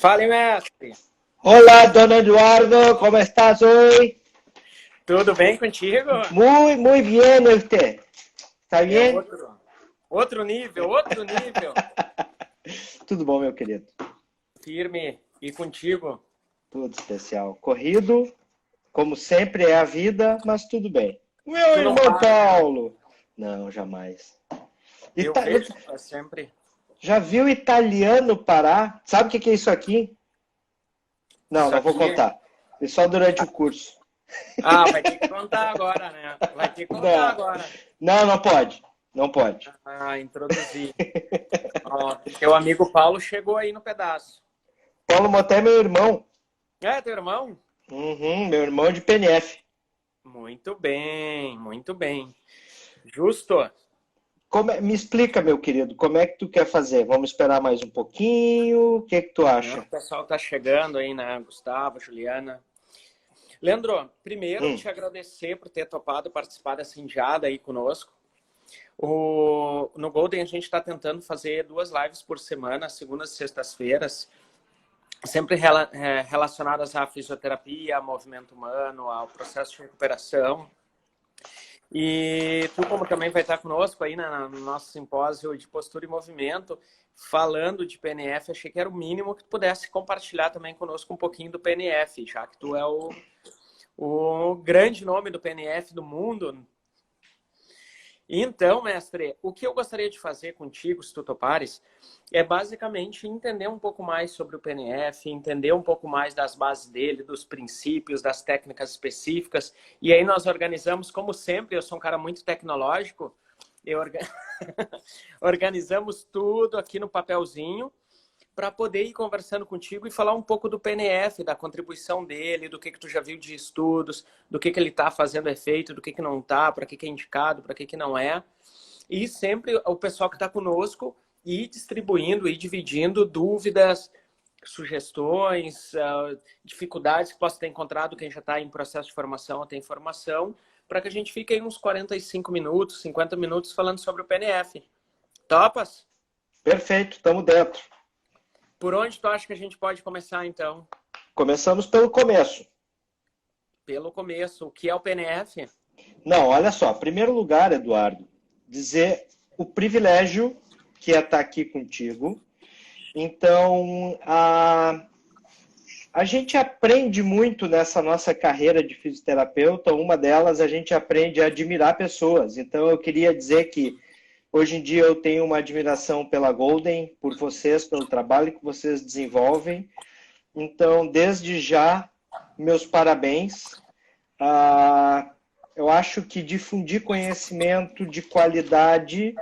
Fale, mestre. Hola, don Eduardo, ¿cómo estás hoy? Tudo bem contigo? Muy bien, ¿y usted? ¿Está É bien? outro nível, outro nível. Tudo bom, meu querido? Firme e contigo. Tudo especial. Corrido, como sempre é a vida, mas tudo bem. Meu Tu não irmão para, né? Paulo! Não, jamais. Eu Ita- vejo que tu é sempre. Já viu italiano parar? Sabe o que é isso aqui? Não, Isso não vou aqui. contar. É só durante o curso. Ah, vai ter que contar agora, né? Vai ter que contar Não, agora. não pode. Não pode. Ah, introduzir. Ó, teu amigo Paulo chegou aí no pedaço. Paulo Moté é meu irmão. É, teu irmão? Uhum, meu irmão de PNF. Muito bem, muito bem. Justo. Me explica, meu querido, como é que tu quer fazer? Vamos esperar mais um pouquinho? O que é que tu Não, o acha? pessoal tá chegando aí, né? Gustavo, Juliana. Leandro, primeiro Hum, te agradecer por ter topado participar dessa indiada aí conosco. No Golden a gente está tentando fazer 2 lives por semana, segundas e sextas-feiras, sempre relacionadas à fisioterapia, ao movimento humano, ao processo de recuperação. E tu, como também vai estar conosco aí no nosso simpósio de postura e movimento, falando de PNF, achei que era o mínimo que tu pudesse compartilhar também conosco um pouquinho do PNF, já que tu é o grande nome do PNF do mundo. Então, mestre, o que eu gostaria de fazer contigo, se tu topares, é basicamente entender um pouco mais sobre o PNF, entender um pouco mais das bases dele, dos princípios, das técnicas específicas. E aí nós organizamos, como sempre, eu sou um cara muito tecnológico, organizamos tudo aqui no papelzinho, para poder ir conversando contigo e falar um pouco do PNF, da contribuição dele, do que tu já viu de estudos, do que ele está fazendo efeito, do que não está, para que é indicado, para que não é. E sempre o pessoal que está conosco ir distribuindo, ir dividindo dúvidas, sugestões, dificuldades que possa ter encontrado quem já está em processo de formação ou tem formação, para que a gente fique aí uns 45 minutos, 50 minutos falando sobre o PNF. Topas? perfeito, estamos dentro. Por onde tu acha que a gente pode começar, então? Começamos pelo começo. Pelo começo. O que é o PNF? Não, olha só, em primeiro lugar, Eduardo, dizer o privilégio que é estar aqui contigo. Então, a gente aprende muito nessa nossa carreira de fisioterapeuta. Uma delas, a gente aprende a admirar pessoas. Então, eu queria dizer que hoje em dia eu tenho uma admiração pela Golden, por vocês, pelo trabalho que vocês desenvolvem. Então, desde já, meus parabéns. Eu acho que difundir conhecimento de qualidade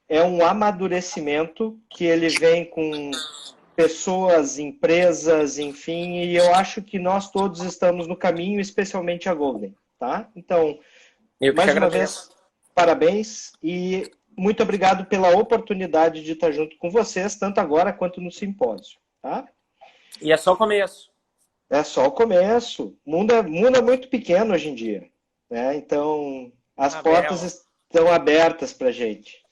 é um amadurecimento que ele vem com pessoas, empresas, enfim, e eu acho que nós todos estamos no caminho, especialmente a Golden, tá? Então, Eu que te mais uma agradeço. vez, parabéns e muito obrigado pela oportunidade de estar junto com vocês, tanto agora quanto no simpósio, tá? E é só o começo. É só o começo. O mundo é muito pequeno hoje em dia, né? Então, as portas estão abertas para a gente.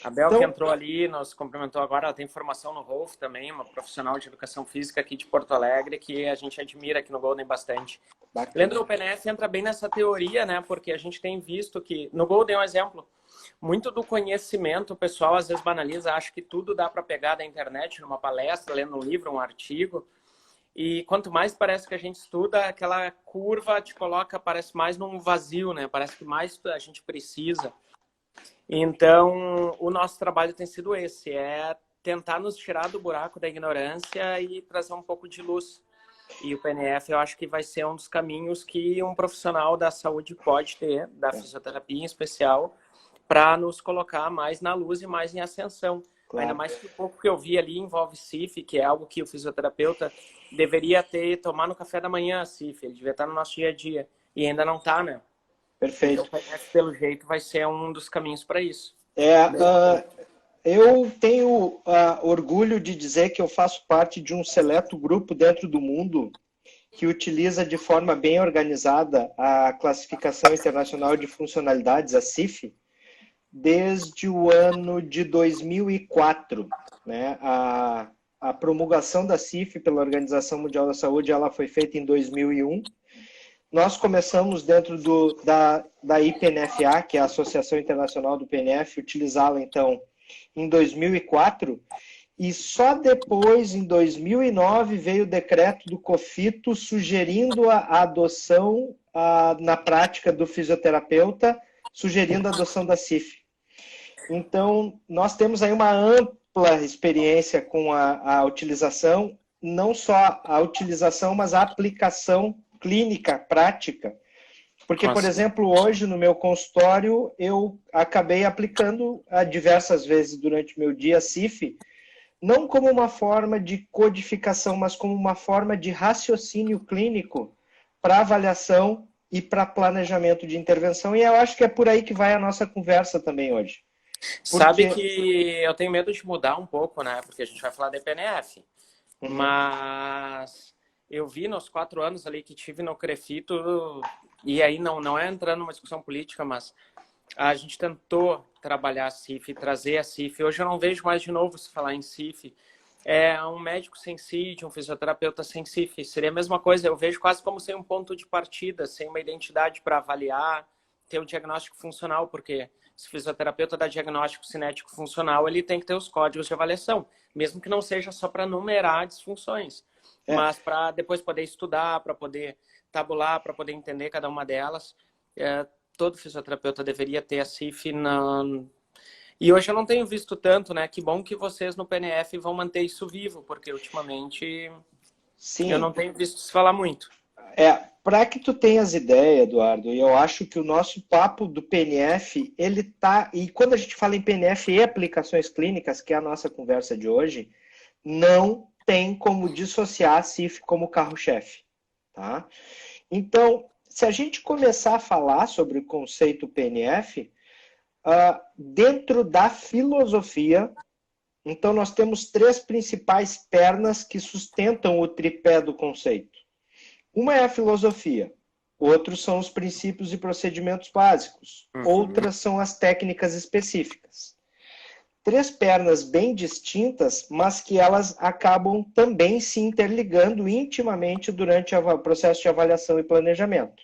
A Bel que Então, entrou ali, nos cumprimentou agora, ela tem formação no Rolf também, uma profissional de educação física aqui de Porto Alegre, que a gente admira aqui no Golden bastante. bacana. Leandro, o PNF entra bem nessa teoria, né? Porque a gente tem visto que, no Golden é um exemplo, muito do conhecimento, o pessoal às vezes banaliza, acha que tudo dá para pegar da internet, numa palestra, lendo um livro, um artigo. E quanto mais parece que a gente estuda, aquela curva te coloca, parece mais num vazio, né? Parece que mais a gente precisa. Então, o nosso trabalho tem sido esse, é tentar nos tirar do buraco da ignorância e trazer um pouco de luz. E o PNF eu acho que vai ser um dos caminhos que um profissional da saúde pode ter, da fisioterapia em especial, para nos colocar mais na luz e mais em ascensão. Claro. Ainda mais que o pouco que eu vi ali envolve CIF, que é algo que o fisioterapeuta deveria tomar no café da manhã, CIF, ele devia estar no nosso dia a dia. E ainda não está, né? Perfeito. Então, o PNF, pelo jeito, vai ser um dos caminhos para isso. Eu tenho orgulho de dizer que eu faço parte de um seleto grupo dentro do mundo que utiliza de forma bem organizada a Classificação Internacional de Funcionalidades, a CIF, desde o ano de 2004. Né? a promulgação da CIF pela Organização Mundial da Saúde, ela foi feita em 2001. Nós começamos dentro da IPNFA, que é a Associação Internacional do PNF, utilizá-la, então, em 2004. E só depois, em 2009, veio o decreto do COFITO sugerindo a adoção na prática do fisioterapeuta, sugerindo a adoção da CIF. Então, nós temos aí uma ampla experiência com a utilização, não só a utilização, mas a aplicação clínica, prática. Porque, por exemplo, hoje no meu consultório, eu acabei aplicando diversas vezes durante o meu dia a CIF, não como uma forma de codificação, mas como uma forma de raciocínio clínico para avaliação e para planejamento de intervenção. E eu acho que é por aí que vai a nossa conversa também hoje. Sabe que eu tenho medo de mudar um pouco, né? Porque a gente vai falar da IPNF. Mas eu vi nos 4 anos ali que tive no CREFITO, e aí não é entrando numa discussão política, mas a gente tentou trabalhar a CIF, trazer a CIF. Hoje eu não vejo mais de novo se falar em CIF. É um médico sem CID, um fisioterapeuta sem CIF. Seria a mesma coisa, eu vejo quase como sem um ponto de partida, sem uma identidade para avaliar, ter o diagnóstico funcional, porque se o fisioterapeuta dá diagnóstico cinético funcional, ele tem que ter os códigos de avaliação, mesmo que não seja só para numerar disfunções, mas para depois poder estudar, para poder tabular, para poder entender cada uma delas. Todo fisioterapeuta deveria ter a CIF E hoje eu não tenho visto tanto, né? Que bom que vocês no PNF vão manter isso vivo, porque ultimamente Sim. Eu não tenho visto se falar muito. Para que tu tenhas ideia, Eduardo, eu acho que o nosso papo do PNF, ele tá... E quando a gente fala em PNF e aplicações clínicas, que é a nossa conversa de hoje, não tem como dissociar a CIF como carro-chefe, tá? Então, se a gente começar a falar sobre o conceito PNF, dentro da filosofia, então nós temos 3 principais pernas que sustentam o tripé do conceito. Uma é a filosofia, outros são os princípios e procedimentos básicos, outras são as técnicas específicas. 3 pernas bem distintas, mas que elas acabam também se interligando intimamente durante o processo de avaliação e planejamento.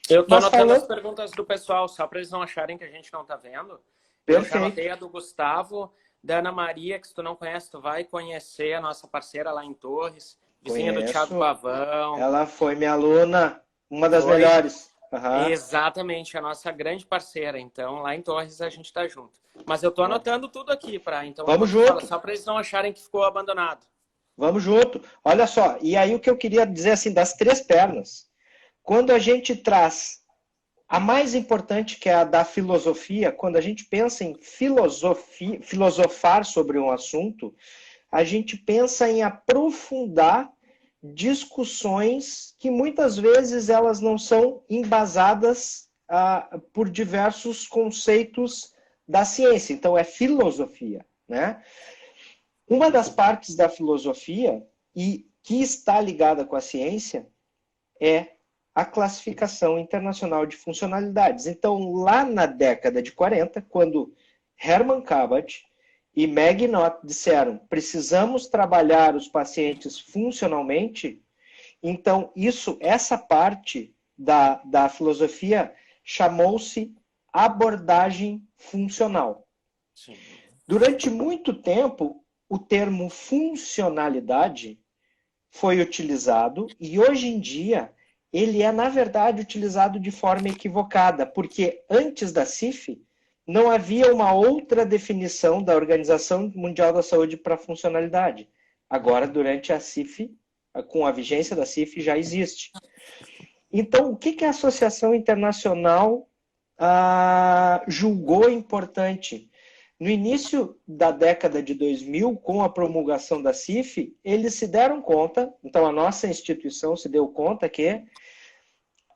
Eu estou anotando as perguntas do pessoal, só para eles não acharem que a gente não está vendo. Perfeito. Eu já anotei a do Gustavo, da Ana Maria, que se tu não conhece, tu vai conhecer, a nossa parceira lá em Torres, vizinha do Thiago Pavão. Ela foi minha aluna, uma das melhores. Exatamente, a nossa grande parceira. Então, lá em Torres a gente está junto. Mas eu estou anotando tudo aqui, então vamos junto. Só para eles não acharem que ficou abandonado. Vamos junto. Olha só, e aí o que eu queria dizer assim, das 3 pernas, quando a gente traz a mais importante, que é a da filosofia, quando a gente pensa em filosofar sobre um assunto, a gente pensa em aprofundar discussões que muitas vezes elas não são embasadas por diversos conceitos da ciência. Então, é filosofia, né? Uma das partes da filosofia, e que está ligada com a ciência, é a classificação internacional de funcionalidades. Então, lá na década de 40, quando Hermann Cabot e Meg Nott disseram precisamos trabalhar os pacientes funcionalmente, então essa parte da filosofia chamou-se abordagem funcional. Sim. Durante muito tempo, o termo funcionalidade foi utilizado e hoje em dia ele é, na verdade, utilizado de forma equivocada, porque antes da CIF não havia uma outra definição da Organização Mundial da Saúde para funcionalidade. Agora, durante a CIF, com a vigência da CIF, já existe. Então, o que a Associação Internacional julgou importante? No início da década de 2000, com a promulgação da CIF, eles se deram conta, então a nossa instituição se deu conta que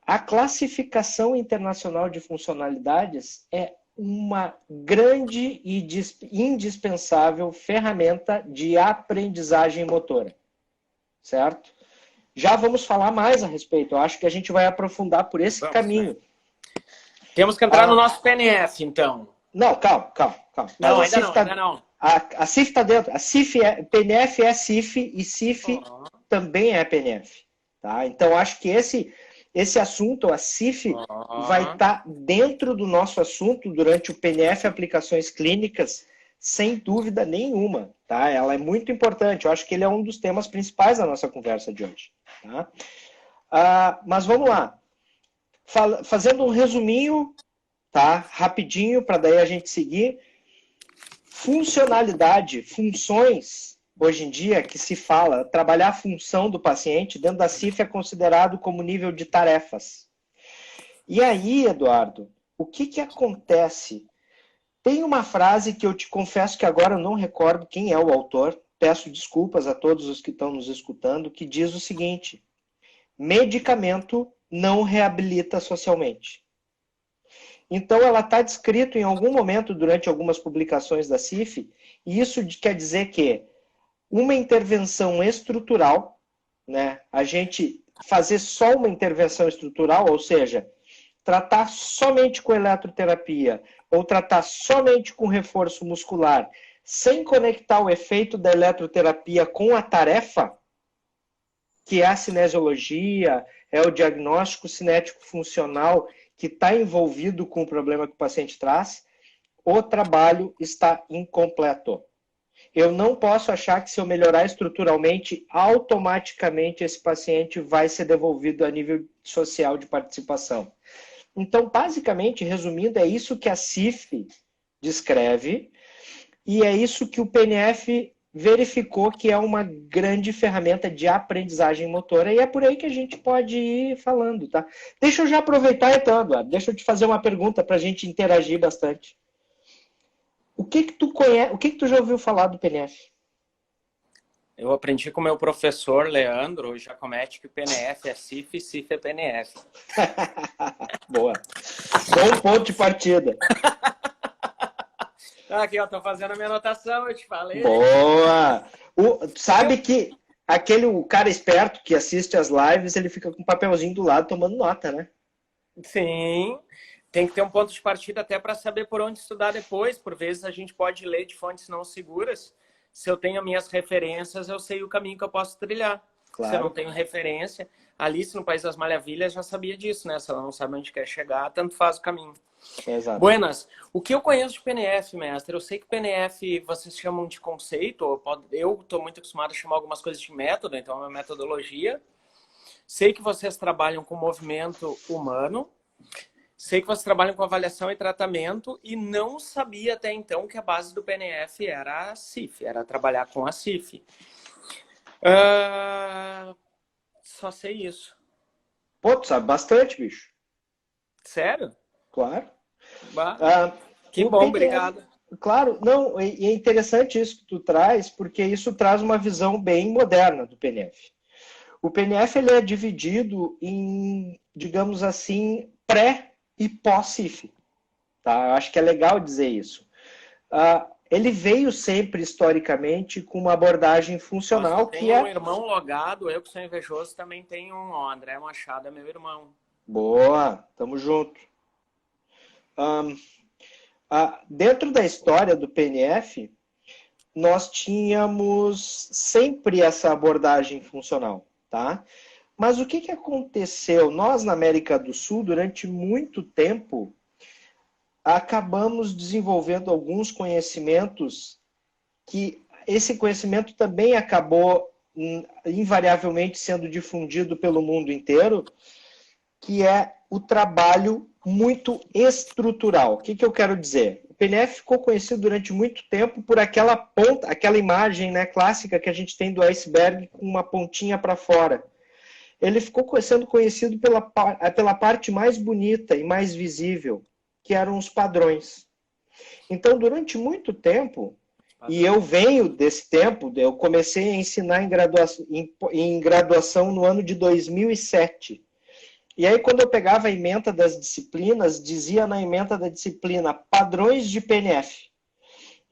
a classificação internacional de funcionalidades é uma grande e indispensável ferramenta de aprendizagem motora, certo? Já vamos falar mais a respeito, eu acho que a gente vai aprofundar por esse caminho. Temos que entrar no nosso PNF, então. Não, calma. Não, ainda não. A CIF está dentro. A CIF PNF é CIF e CIF também é PNF. Tá? Então, acho que esse assunto, a CIF, vai estar dentro do nosso assunto durante o PNF Aplicações Clínicas, sem dúvida nenhuma. Tá? Ela é muito importante. Eu acho que ele é um dos temas principais da nossa conversa de hoje. Tá? Mas vamos lá. Fazendo um resuminho, tá? Rapidinho, para daí a gente seguir. Funcionalidade, funções, hoje em dia, que se fala, trabalhar a função do paciente, dentro da CIF é considerado como nível de tarefas. E aí, Eduardo, o que acontece? Tem uma frase que eu te confesso que agora eu não recordo quem é o autor, peço desculpas a todos os que estão nos escutando, que diz o seguinte: medicamento não reabilita socialmente. Então, ela está descrito em algum momento durante algumas publicações da CIF, e isso quer dizer que uma intervenção estrutural, né, a gente fazer só uma intervenção estrutural, ou seja, tratar somente com eletroterapia ou tratar somente com reforço muscular, sem conectar o efeito da eletroterapia com a tarefa, que é a cinesiologia, é o diagnóstico cinético funcional, que está envolvido com o problema que o paciente traz, o trabalho está incompleto. Eu não posso achar que se eu melhorar estruturalmente, automaticamente esse paciente vai ser devolvido a nível social de participação. Então, basicamente, resumindo, é isso que a CIF descreve e é isso que o PNF verificou que é uma grande ferramenta de aprendizagem motora, e é por aí que a gente pode ir falando, tá? Deixa eu já aproveitar então, Eduardo, deixa eu te fazer uma pergunta para a gente interagir bastante. O que tu conhece, o que tu já ouviu falar do PNF? Eu aprendi com o meu professor, Leandro Giacometti, que o PNF é CIF e CIF é PNF. Boa. Bom ponto de partida. Aqui, ó, tô fazendo a minha anotação, eu te falei. Boa! Sabe que o cara esperto que assiste as lives, ele fica com um papelzinho do lado tomando nota, né? Sim, tem que ter um ponto de partida até para saber por onde estudar depois. Por vezes a gente pode ler de fontes não seguras. Se eu tenho minhas referências, eu sei o caminho que eu posso trilhar. Claro. Se eu não tenho referência, Alice no País das Maravilhas já sabia disso, né? Se ela não sabe onde quer chegar, tanto faz o caminho. Exato. Buenas, o que eu conheço de PNF, mestre? Eu sei que PNF vocês chamam de conceito, eu estou muito acostumado a chamar algumas coisas de método, então é uma metodologia. Sei que vocês trabalham com movimento humano, sei que vocês trabalham com avaliação e tratamento e não sabia até então que a base do PNF era a CIF, era trabalhar com a CIF. Só sei isso. Pô, tu sabe bastante, bicho. Sério? Claro. Que bom, obrigado. Claro, não, e é interessante isso que tu traz, porque isso traz uma visão bem moderna do PNF. O PNF ele é dividido em, digamos assim, pré e pós-CIF. Tá? Eu acho que é legal dizer isso. Ele veio sempre, historicamente, com uma abordagem funcional. Eu tenho um irmão logado, eu que sou invejoso, também tenho um. Ó, André Machado é meu irmão. Boa, tamo junto. Dentro da história do PNF, nós tínhamos sempre essa abordagem funcional, tá? Mas o que aconteceu? Nós, na América do Sul, durante muito tempo, acabamos desenvolvendo alguns conhecimentos que esse conhecimento também acabou invariavelmente sendo difundido pelo mundo inteiro, que é o trabalho muito estrutural. O que eu quero dizer? O PNF ficou conhecido durante muito tempo por aquela ponta, aquela imagem, né, clássica que a gente tem do iceberg com uma pontinha para fora. Ele ficou sendo conhecido pela parte mais bonita e mais visível, que eram os padrões. Então, durante muito tempo, e eu venho desse tempo, eu comecei a ensinar em graduação no ano de 2007. E aí, quando eu pegava a ementa das disciplinas, dizia na ementa da disciplina padrões de PNF.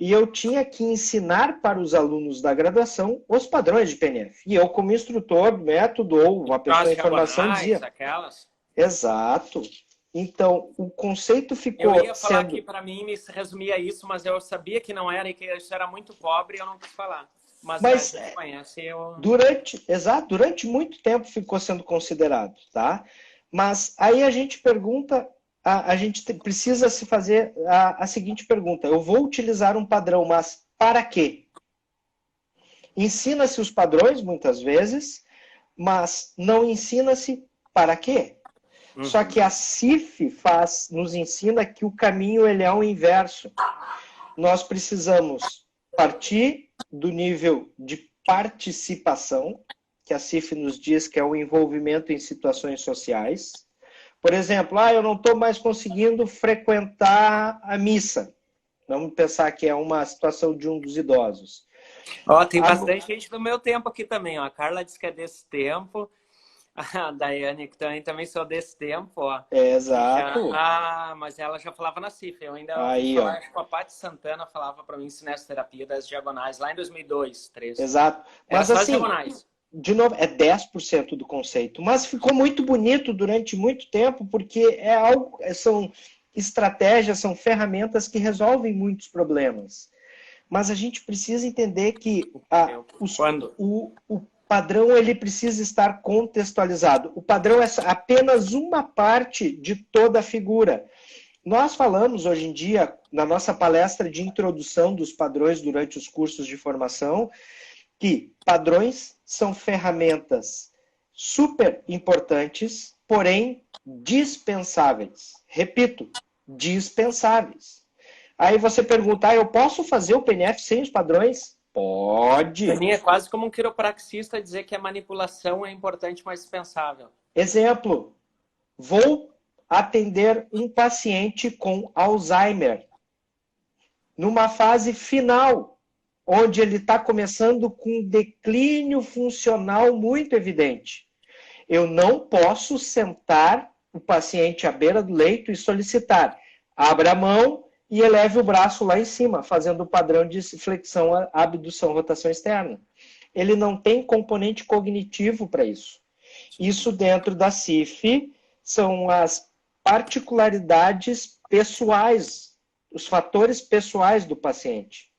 E eu tinha que ensinar para os alunos da graduação os padrões de PNF. E eu, como instrutor, método ou uma pessoa em formação, dizia... Aquelas? Exato. Então, o conceito ficou Eu ia falar sendo... que para mim me resumia isso, mas eu sabia que não era e que isso era muito pobre e eu não quis falar. Mas a Mas gente conhece, eu... durante muito tempo ficou sendo considerado, tá? Mas aí a gente pergunta, a gente precisa se fazer a seguinte pergunta: eu vou utilizar um padrão, mas para quê? Ensina-se os padrões, muitas vezes, mas não ensina-se para quê? Só que a CIF nos ensina que o caminho ele é o inverso. Nós precisamos partir do nível de participação, que a CIF nos diz que é o envolvimento em situações sociais. Por exemplo, eu não estou mais conseguindo frequentar a missa. Vamos pensar que é uma situação de um dos idosos. Ó, tem bastante gente do meu tempo aqui também, ó. A Carla disse que é desse tempo. A Daiane, que também sou desse tempo, ó. Exato. Mas ela já falava na CIF. Eu ainda Aí, falar, acho que a Paty Santana falava para mim cinesterapia das diagonais, lá em 2002, 2013. Exato. Mas era só assim, diagonais. De novo, é 10% do conceito. Mas ficou muito bonito durante muito tempo, porque são estratégias, são ferramentas que resolvem muitos problemas. Mas a gente precisa entender que o padrão ele precisa estar contextualizado. O padrão é apenas uma parte de toda a figura. Nós falamos hoje em dia, na nossa palestra de introdução dos padrões durante os cursos de formação, que padrões são ferramentas super importantes, porém dispensáveis. Repito, dispensáveis. Aí você pergunta, eu posso fazer o PNF sem os padrões? Pode. Para mim é quase como um quiropraxista dizer que a manipulação é importante, mas dispensável. Exemplo, vou atender um paciente com Alzheimer numa fase final, onde ele está começando com um declínio funcional muito evidente. Eu não posso sentar o paciente à beira do leito e solicitar, abra a mão e eleve o braço lá em cima, fazendo o padrão de flexão, abdução, rotação externa. Ele não tem componente cognitivo para isso. Isso dentro da CIF são as particularidades pessoais, os fatores pessoais do paciente.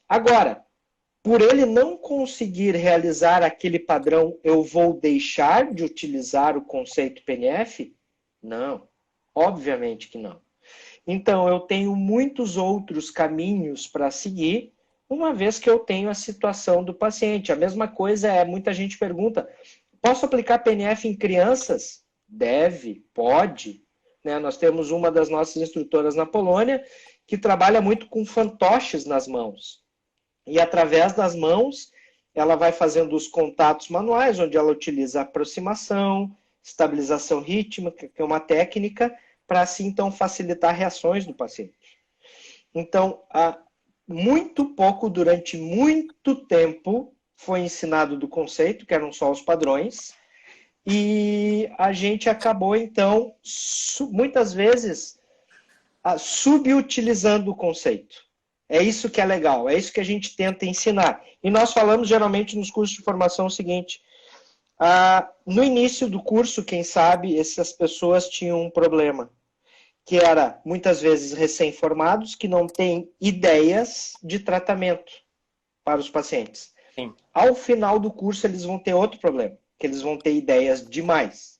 Agora, por ele não conseguir realizar aquele padrão, eu vou deixar de utilizar o conceito PNF? Não, obviamente que não. Então, eu tenho muitos outros caminhos para seguir, uma vez que eu tenho a situação do paciente. A mesma coisa muita gente pergunta, posso aplicar PNF em crianças? Deve, pode. Né? Nós temos uma das nossas instrutoras na Polônia que trabalha muito com fantoches nas mãos. E através das mãos, ela vai fazendo os contatos manuais, onde ela utiliza aproximação, estabilização rítmica, que é uma técnica, para assim, então, facilitar reações do paciente. Então, muito pouco, durante muito tempo, foi ensinado do conceito, que eram só os padrões, e a gente acabou, então, muitas vezes, subutilizando o conceito. É isso que é legal, é isso que a gente tenta ensinar. E nós falamos geralmente nos cursos de formação o seguinte, no início do curso, quem sabe, essas pessoas tinham um problema, que era, muitas vezes, recém-formados, que não têm ideias de tratamento para os pacientes. Sim. Ao final do curso, eles vão ter outro problema, que eles vão ter ideias demais.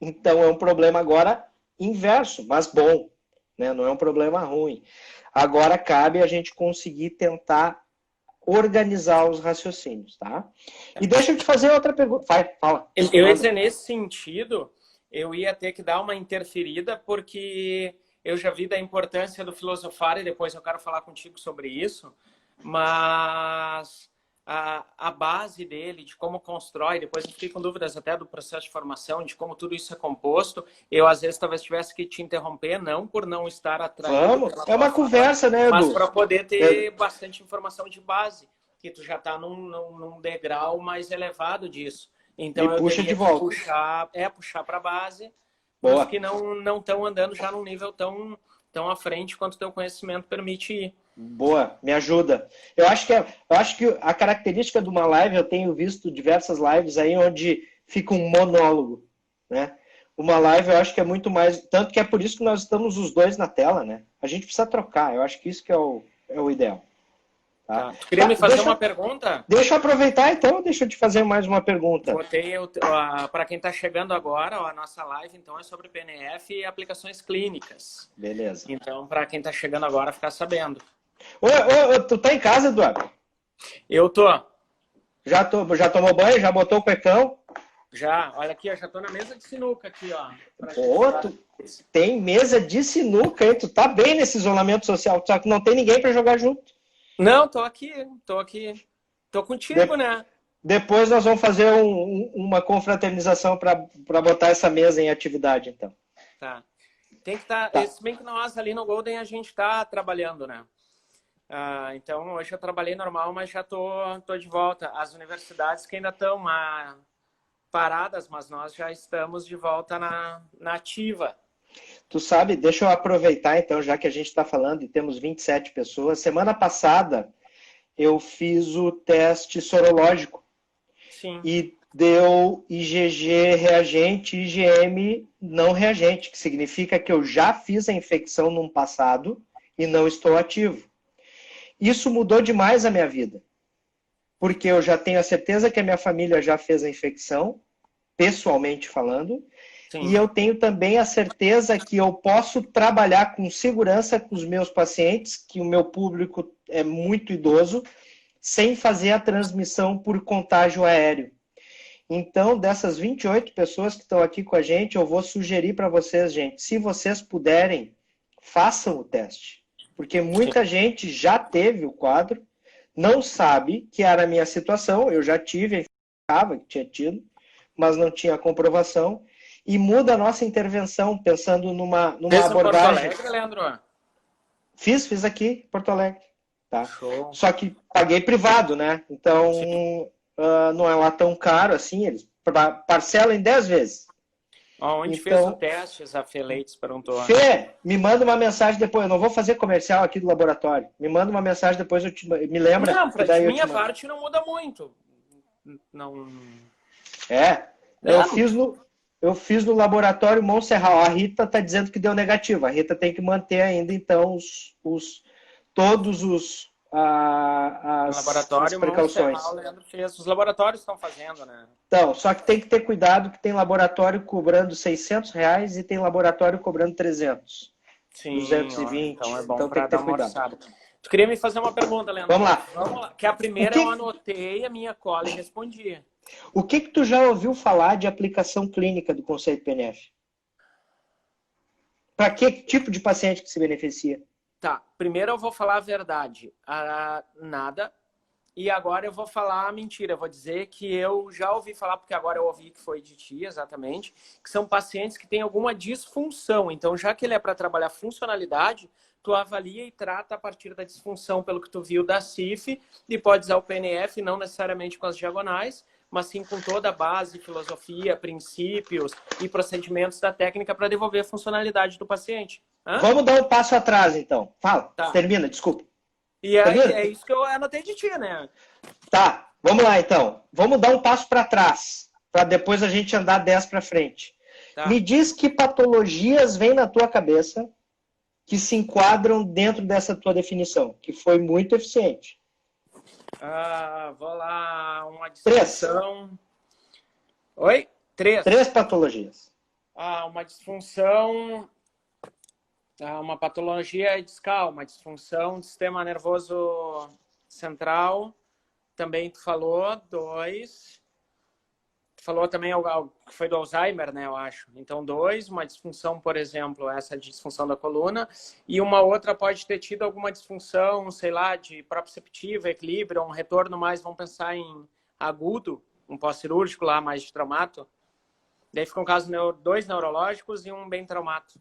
Então, é um problema agora inverso, mas bom, né? Não é um problema ruim. Agora cabe a gente conseguir tentar organizar os raciocínios, tá? E deixa eu te fazer outra pergunta. Fala. Eu ia dizer, nesse sentido, eu ia ter que dar uma interferida, porque eu já vi da importância do filosofar, e depois eu quero falar contigo sobre isso, mas a base dele, de como constrói, depois eu fiquei com dúvidas até do processo de formação, de como tudo isso é composto. Eu, às vezes, talvez tivesse que te interromper, não por não estar atraído. Vamos, é uma conversa, né, Edu? Mas para poder ter bastante informação de base, que tu já está num degrau mais elevado disso. Então, eu puxa de volta. Puxar para a base, Boa. os que não estão andando já num nível tão à frente quanto o teu conhecimento permite ir. Boa, me ajuda. Eu acho que a característica de uma live, eu tenho visto diversas lives aí onde fica um monólogo, né? Uma live eu acho que é muito mais... Tanto que é por isso que nós estamos os dois na tela, né? A gente precisa trocar. Eu acho que isso que é o ideal. Tá? Tu queria me fazer uma pergunta? Deixa eu aproveitar, então. Deixa eu te fazer mais uma pergunta. Botei, para quem está chegando agora, a nossa live, então, é sobre PNF e aplicações clínicas. Beleza. Então, para quem está chegando agora, ficar sabendo. Tu tá em casa, Eduardo? Eu tô. Já tomou banho? Já botou o cuecão? Já. Olha aqui, eu já tô na mesa de sinuca aqui, ó. Pô, tu tem mesa de sinuca, hein? Tu tá bem nesse isolamento social, só que não tem ninguém para jogar junto. Não, tô aqui. Tô contigo, né? Depois nós vamos fazer uma confraternização para botar essa mesa em atividade, então. Tá. Tem que estar... Tá. Se bem que nós ali no Golden a gente tá trabalhando, né? Então, hoje eu trabalhei normal, mas já tô de volta. As universidades que ainda estão paradas, mas nós já estamos de volta na ativa. Tu sabe, deixa eu aproveitar, então, já que a gente está falando e temos 27 pessoas. Semana passada, eu fiz o teste sorológico. Sim. E deu IgG reagente e IgM não reagente, que significa que eu já fiz a infecção num passado e não estou ativo. Isso mudou demais a minha vida, porque eu já tenho a certeza que a minha família já fez a infecção, pessoalmente falando, sim, e eu tenho também a certeza que eu posso trabalhar com segurança com os meus pacientes, que o meu público é muito idoso, sem fazer a transmissão por contágio aéreo. Então, dessas 28 pessoas que estão aqui com a gente, eu vou sugerir para vocês, gente, se vocês puderem, façam o teste. Porque muita gente já teve o quadro, não sabe que era a minha situação, eu já tive, que tinha tido, mas não tinha comprovação, e muda a nossa intervenção, pensando numa abordagem... Porto Alegre, Leandro? Fiz aqui em Porto Alegre. Tá? Show. Só que paguei privado, né? Então, não é lá tão caro assim, eles parcelam em 10 vezes. Onde fez o teste, a Fê Leites perguntou. Fê, me manda uma mensagem depois. Eu não vou fazer comercial aqui do laboratório. Me manda uma mensagem depois, me lembra. Não, pra minha parte não muda muito. Não. Eu fiz no laboratório Montserrat. A Rita está dizendo que deu negativo. A Rita tem que manter ainda, então, todos as precauções. Os laboratórios estão fazendo, né? Então, só que tem que ter cuidado que tem laboratório cobrando R$600 e tem laboratório cobrando 300. Sim, 220. Então é bom então para tem que ter dar uma cuidado. orçada. Tu queria me fazer uma pergunta, Leandro? Vamos lá. Que a primeira eu anotei, a minha cola e respondi. O que tu já ouviu falar de aplicação clínica do conceito PNF? Para que tipo de paciente que se beneficia? Tá, primeiro eu vou falar a verdade, nada, e agora eu vou falar a mentira. Eu vou dizer que eu já ouvi falar, porque agora eu ouvi que foi de ti, exatamente, que são pacientes que têm alguma disfunção. Então, já que ele é para trabalhar funcionalidade, tu avalia e trata a partir da disfunção, pelo que tu viu da CIF, e pode usar o PNF, não necessariamente com as diagonais, mas sim com toda a base, filosofia, princípios e procedimentos da técnica para devolver a funcionalidade do paciente. Vamos dar um passo atrás, então. Fala, tá. Termina, desculpa. E é isso que eu anotei de ti, né? Tá, vamos lá, então. Vamos dar um passo para trás, para depois a gente andar 10 para frente. Tá. Me diz que patologias vêm na tua cabeça que se enquadram dentro dessa tua definição, que foi muito eficiente. Vou lá, uma disfunção... 3. Oi? 3. 3 patologias. Uma disfunção... uma patologia discal, uma disfunção do sistema nervoso central. Também tu falou, 2. Tu falou também algo que foi do Alzheimer, né, eu acho. Então, 2, uma disfunção, por exemplo, essa disfunção da coluna. E uma outra pode ter tido alguma disfunção, sei lá, de proprioceptiva, equilíbrio, um retorno mais, vamos pensar em agudo, um pós-cirúrgico lá, mais de traumato. Daí fica um caso 2 neurológicos e um bem traumato.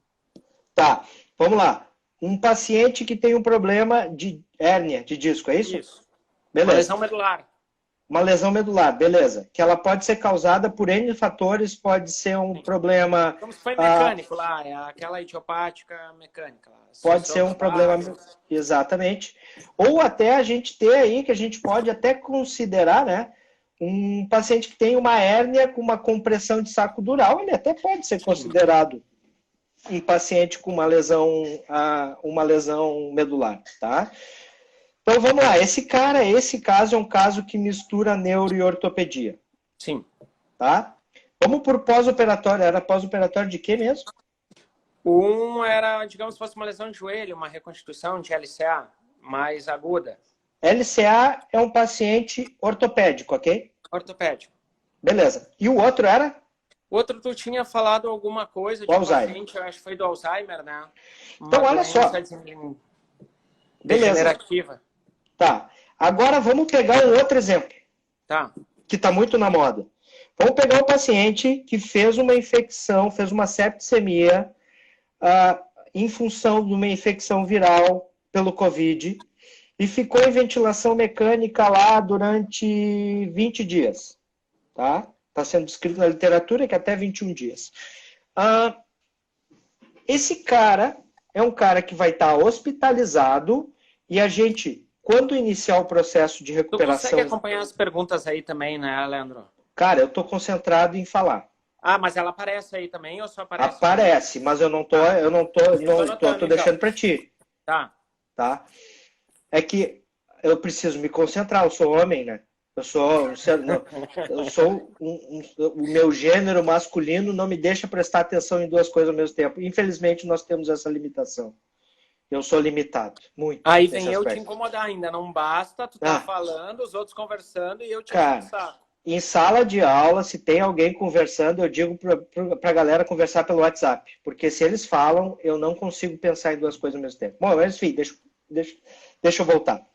Tá, vamos lá. Um paciente que tem um problema de hérnia de disco, é isso? Isso. Beleza. Uma lesão medular. Uma lesão medular, beleza. Que ela pode ser causada por N fatores, pode ser um problema... Como se foi mecânico lá, é aquela idiopática mecânica. Lá. Pode ser um problema... Exatamente. Ou até a gente ter aí, que a gente pode até considerar, né? um paciente que tem uma hérnia com uma compressão de saco dural, ele até pode ser considerado um paciente com uma lesão medular, tá? Então vamos lá, esse caso é um caso que mistura neuro e ortopedia. Sim. Tá? Vamos por pós-operatório. Era pós-operatório de quê mesmo? Um era, digamos, se fosse uma lesão de joelho, uma reconstituição de LCA mais aguda. LCA é um paciente ortopédico, ok? Ortopédico. Beleza. E o outro era? Outro, tu tinha falado alguma coisa de do Alzheimer. paciente, eu acho que foi do Alzheimer, né? Então, olha só. Degenerativa. Tá. Agora vamos pegar um outro exemplo. Tá. Que está muito na moda. Vamos pegar um paciente que fez uma infecção, fez uma septicemia em função de uma infecção viral pelo Covid e ficou em ventilação mecânica lá durante 20 dias. Tá? Está sendo descrito na literatura que até 21 dias. Esse cara é um cara que vai estar hospitalizado e a gente, quando iniciar o processo de recuperação... Tu consegue acompanhar as perguntas aí também, né, Leandro? Cara, eu estou concentrado em falar. Ah, mas ela aparece aí também ou só aparece? Aparece, mas eu não tô deixando para ti. Tá. É que eu preciso me concentrar, eu sou homem, né? O meu gênero masculino não me deixa prestar atenção em duas coisas ao mesmo tempo. Infelizmente, nós temos essa limitação. Eu sou limitado, muito. Aí vem eu te incomodar ainda, não basta, tu tá falando, os outros conversando e eu te enchendo. Em sala de aula, se tem alguém conversando, eu digo para a galera conversar pelo WhatsApp. Porque se eles falam, eu não consigo pensar em duas coisas ao mesmo tempo. Bom, mas enfim, deixa eu voltar.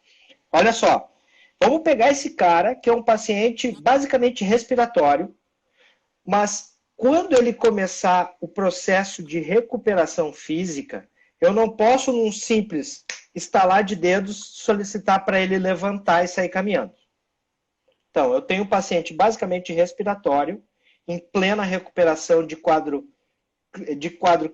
Olha só, vamos pegar esse cara, que é um paciente basicamente respiratório, mas quando ele começar o processo de recuperação física, eu não posso, num simples estalar de dedos, solicitar para ele levantar e sair caminhando. Então, eu tenho um paciente basicamente respiratório, em plena recuperação de quadro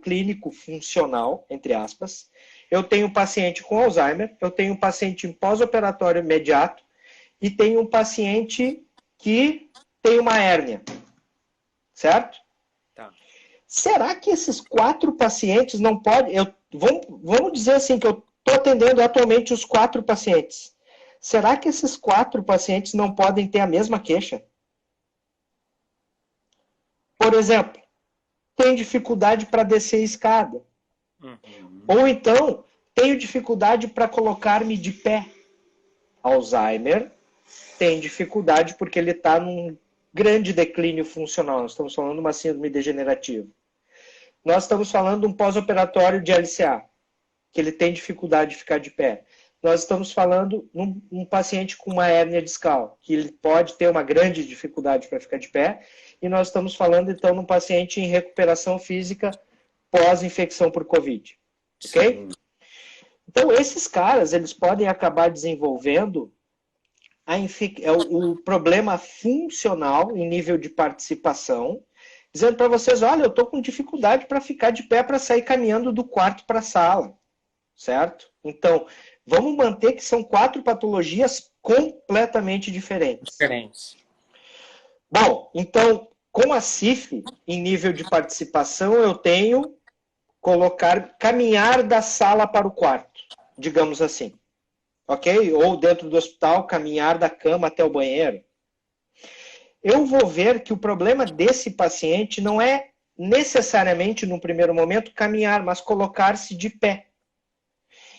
clínico funcional, entre aspas. Eu tenho um paciente com Alzheimer, eu tenho um paciente em pós-operatório imediato e tenho um paciente que tem uma hérnia. Certo? Tá. Será que esses 4 pacientes não podem... Vamos dizer assim, que eu estou atendendo atualmente os 4 pacientes. Será que esses 4 pacientes não podem ter a mesma queixa? Por exemplo, tem dificuldade para descer a escada. Ou então, tenho dificuldade para colocar-me de pé. Alzheimer tem dificuldade porque ele está num grande declínio funcional. Nós estamos falando de uma síndrome degenerativa. Nós estamos falando de um pós-operatório de LCA, que ele tem dificuldade de ficar de pé. Nós estamos falando de um paciente com uma hérnia discal, que ele pode ter uma grande dificuldade para ficar de pé. E nós estamos falando, então, de um paciente em recuperação física pós-infecção por Covid. Ok? Então, esses caras, eles podem acabar desenvolvendo o problema funcional em nível de participação, dizendo para vocês, olha, eu estou com dificuldade para ficar de pé para sair caminhando do quarto para a sala. Certo? Então, vamos manter que são 4 patologias completamente diferentes. Bom, então, com a CIF, em nível de participação, eu tenho caminhar da sala para o quarto, digamos assim. Ok? Ou dentro do hospital, caminhar da cama até o banheiro. Eu vou ver que o problema desse paciente não é necessariamente, num primeiro momento, caminhar, mas colocar-se de pé.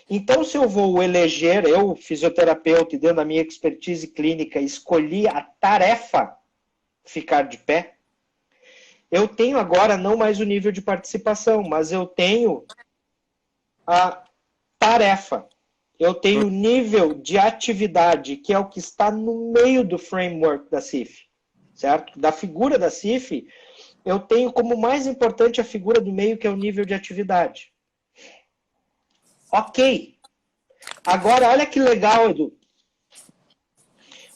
Então, se eu vou eleger, eu, fisioterapeuta, e dentro da minha expertise clínica, escolhi a tarefa ficar de pé, eu tenho agora não mais o nível de participação, mas eu tenho a tarefa. Eu tenho o nível de atividade, que é o que está no meio do framework da CIF, certo? Da figura da CIF, eu tenho como mais importante a figura do meio, que é o nível de atividade. Ok. Agora, olha que legal, Edu.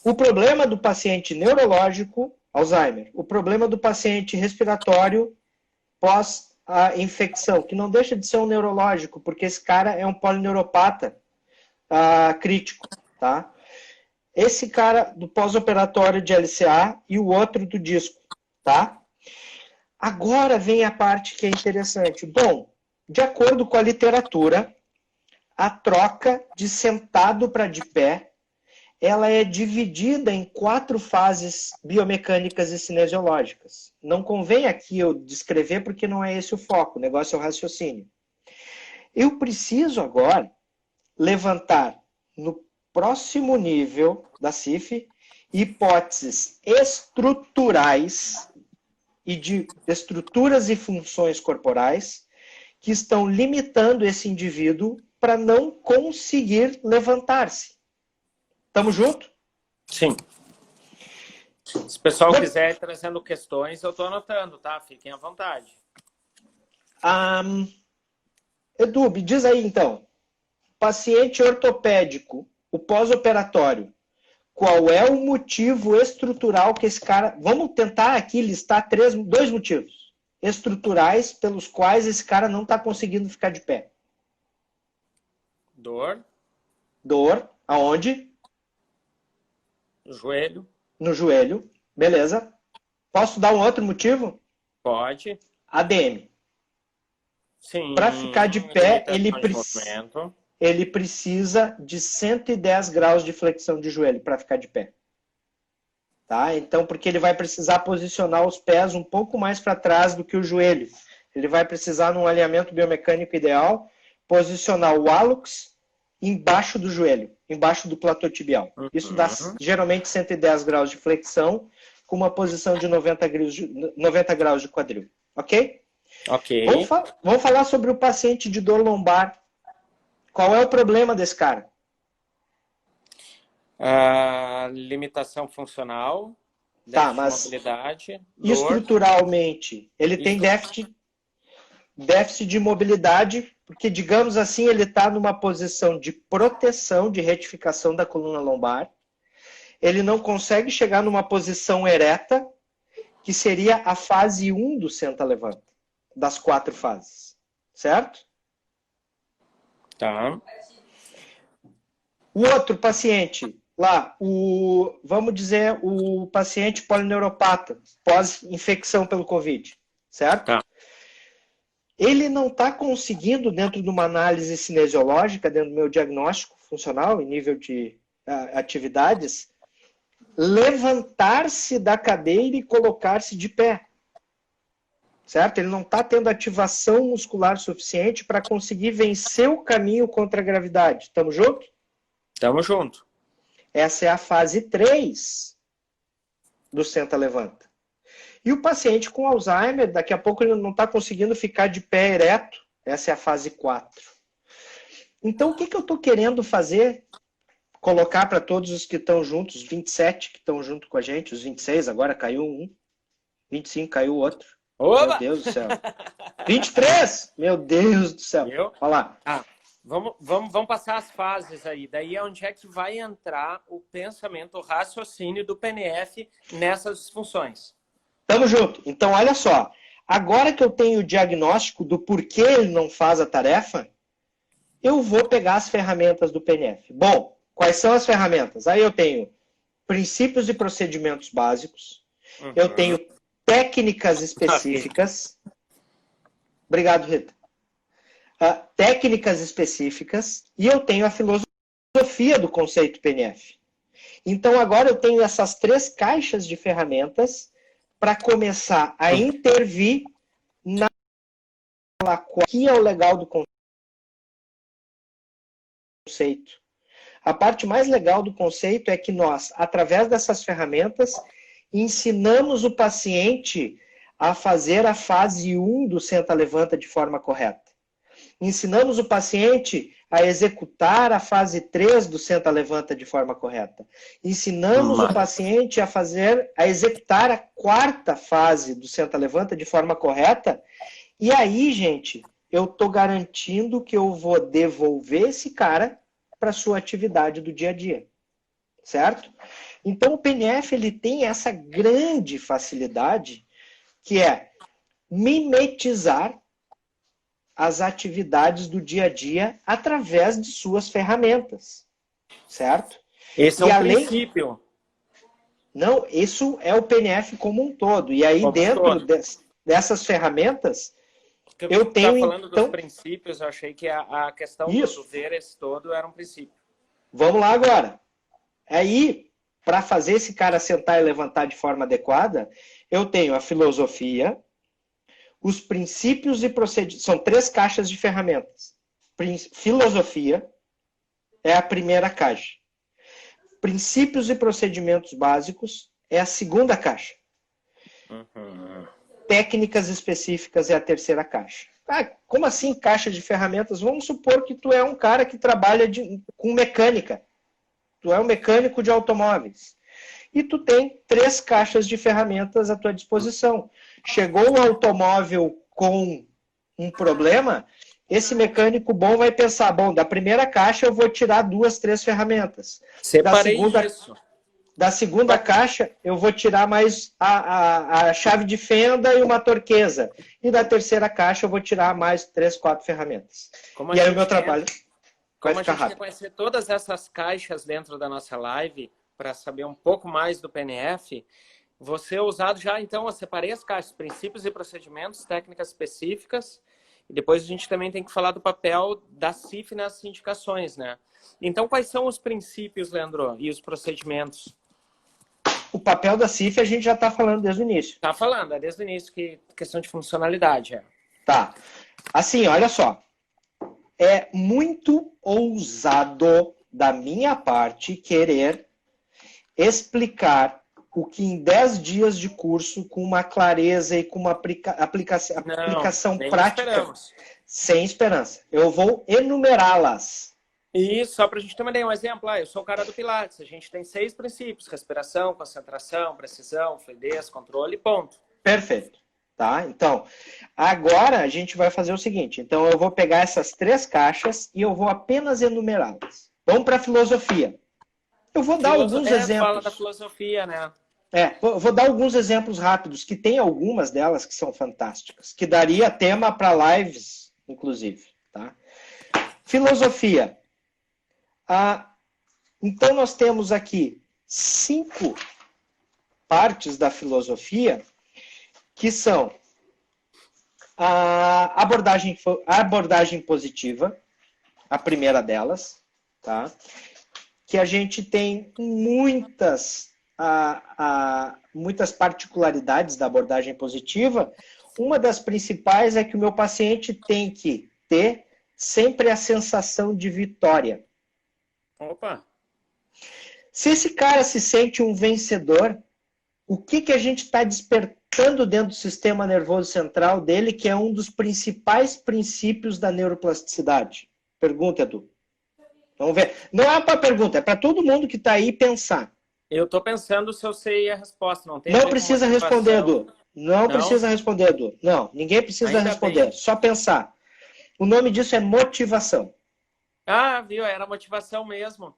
O problema do paciente neurológico, Alzheimer, o problema do paciente respiratório pós a infecção, que não deixa de ser um neurológico, porque esse cara é um polineuropata crítico, tá? esse cara do pós-operatório de LCA e o outro do disco, tá? Agora vem a parte que é interessante. Bom, de acordo com a literatura, a troca de sentado para de pé, ela é dividida em 4 fases biomecânicas e cinesiológicas. Não convém aqui eu descrever porque não é esse o foco, o negócio é o raciocínio. Eu preciso agora levantar no próximo nível da CIF hipóteses estruturais e de estruturas e funções corporais que estão limitando esse indivíduo para não conseguir levantar-se. Tamo junto? Sim. Se o pessoal quiser ir trazendo questões, eu estou anotando, tá? Fiquem à vontade. Edu, me diz aí então. Paciente ortopédico, o pós-operatório, qual é o motivo estrutural que esse cara... Vamos tentar aqui listar 2 motivos estruturais pelos quais esse cara não está conseguindo ficar de pé. Dor. Dor, aonde? No joelho. No joelho, beleza. Posso dar um outro motivo? Pode. ADM. Sim. Para ficar de pé, ele precisa de 110 graus de flexão de joelho para ficar de pé. Tá? Então, porque ele vai precisar posicionar os pés um pouco mais para trás do que o joelho. Ele vai precisar, num alinhamento biomecânico ideal, posicionar o hálux embaixo do joelho, embaixo do platô tibial. Isso dá geralmente 110 graus de flexão com uma posição de 90 graus de quadril. Ok? Ok. Vamos falar sobre o paciente de dor lombar. Qual é o problema desse cara? Limitação funcional, Tá, déficit mas de mobilidade, estruturalmente, ele tem déficit de mobilidade, porque, digamos assim, ele está numa posição de proteção, de retificação da coluna lombar. Ele não consegue chegar numa posição ereta, que seria a fase 1 do senta-levanta, das 4 fases. Certo? Tá. O outro paciente, lá, vamos dizer, o paciente polineuropata, pós-infecção pelo Covid, certo? Tá. Ele não está conseguindo, dentro de uma análise cinesiológica, dentro do meu diagnóstico funcional, em nível de atividades, levantar-se da cadeira e colocar-se de pé. Certo? Ele não está tendo ativação muscular suficiente para conseguir vencer o caminho contra a gravidade. Estamos juntos? Tamo junto. Essa é a fase 3 do senta-levanta. E o paciente com Alzheimer, daqui a pouco ele não está conseguindo ficar de pé ereto. Essa é a fase 4. Então, o que eu estou querendo fazer? Colocar para todos os que estão juntos, os 27 que estão junto com a gente, os 26, agora caiu um, 25 caiu outro. Oba! Meu Deus do céu. 23! Meu Deus do céu. Olha lá. Vamos passar as fases aí. Daí é onde é que vai entrar o pensamento, o raciocínio do PNF nessas funções. Tamo junto. Então, olha só. Agora que eu tenho o diagnóstico do porquê ele não faz a tarefa, eu vou pegar as ferramentas do PNF. Bom, quais são as ferramentas? Aí eu tenho princípios e procedimentos básicos. Eu tenho técnicas específicas. Obrigado, Rita. Técnicas específicas. E eu tenho a filosofia do conceito PNF. Então, agora eu tenho essas 3 caixas de ferramentas para começar a intervir na que é o legal do conceito. A parte mais legal do conceito é que nós, através dessas ferramentas, ensinamos o paciente a fazer a fase 1 do senta-levanta de forma correta. Ensinamos o paciente a executar a fase 3 do senta-levanta de forma correta. Ensinamos o paciente a executar a 4ª fase do senta-levanta de forma correta. E aí, gente, eu estou garantindo que eu vou devolver esse cara para a sua atividade do dia a dia. Certo? Então, o PNF ele tem essa grande facilidade, que é mimetizar as atividades do dia a dia através de suas ferramentas. Certo? Esse é E um além... princípio. Não, isso é o PNF como um todo. E aí, Como dentro todo. dessas ferramentas, Porque eu você está tenho, falando dos então... princípios, eu achei que a questão do Isso. ver esse todo era um princípio. Vamos lá agora. Aí, para fazer esse cara sentar e levantar de forma adequada, eu tenho a filosofia, os princípios e procedimentos. São 3 caixas de ferramentas. Filosofia é a primeira caixa. Princípios e procedimentos básicos é a segunda caixa. Uhum. Técnicas específicas é a terceira caixa. Ah, como assim caixa de ferramentas? Vamos supor que tu é um cara que trabalha com mecânica. Tu é um mecânico de automóveis. E tu tem 3 caixas de ferramentas à tua disposição. Chegou um automóvel com um problema, esse mecânico bom vai pensar, bom, da primeira caixa eu vou tirar 2, 3 ferramentas. Separei isso. Da segunda caixa, eu vou tirar mais a chave de fenda e uma torquesa. E da terceira caixa, eu vou tirar mais 3, 4 ferramentas. Como E aí o meu trabalho vai Como a ficar gente quer rápido. conhecer todas essas caixas dentro da nossa live, para saber um pouco mais do PNF, você usado já, então, eu separei as caixas, princípios e procedimentos, técnicas específicas, e depois a gente também tem que falar do papel da CIF nas indicações, né? Então, quais são os princípios, Leandro, e os procedimentos? O papel da CIF a gente já está falando desde o início. Tá falando, é desde o início, que questão de funcionalidade. É. Tá. Assim, olha só. É muito ousado da minha parte querer explicar o que em 10 dias de curso, com uma clareza e com uma aplicação nem prática, esperamos. sem esperança. Eu vou enumerá-las. E só para a gente ter uma ideia, um exemplo, eu sou o cara do Pilates, a gente tem 6 princípios, respiração, concentração, precisão, fluidez, controle, ponto. Perfeito. Tá? Então, agora a gente vai fazer o seguinte. Então, eu vou pegar essas 3 caixas e eu vou apenas enumerá-las. Vamos para a filosofia. Eu vou dar alguns exemplos. Fala da filosofia, né? Vou dar alguns exemplos rápidos, que tem algumas delas que são fantásticas, que daria tema para lives, inclusive. Tá? Filosofia. Então, nós temos aqui 5 partes da filosofia, que são a abordagem positiva, a primeira delas, tá? Que a gente tem muitas particularidades da abordagem positiva. Uma das principais é que o meu paciente tem que ter sempre a sensação de vitória. Opa! Se esse cara se sente um vencedor, o que a gente está despertando dentro do sistema nervoso central dele, que é um dos principais princípios da neuroplasticidade? Pergunta, Edu. Vamos ver. Não é para pergunta, é para todo mundo que está aí pensar. Eu estou pensando se eu sei a resposta. Não precisa responder, Edu. Não precisa responder, Edu. Não, ninguém precisa Ainda responder. bem. Só pensar. O nome disso é motivação. Ah, viu? Era motivação mesmo.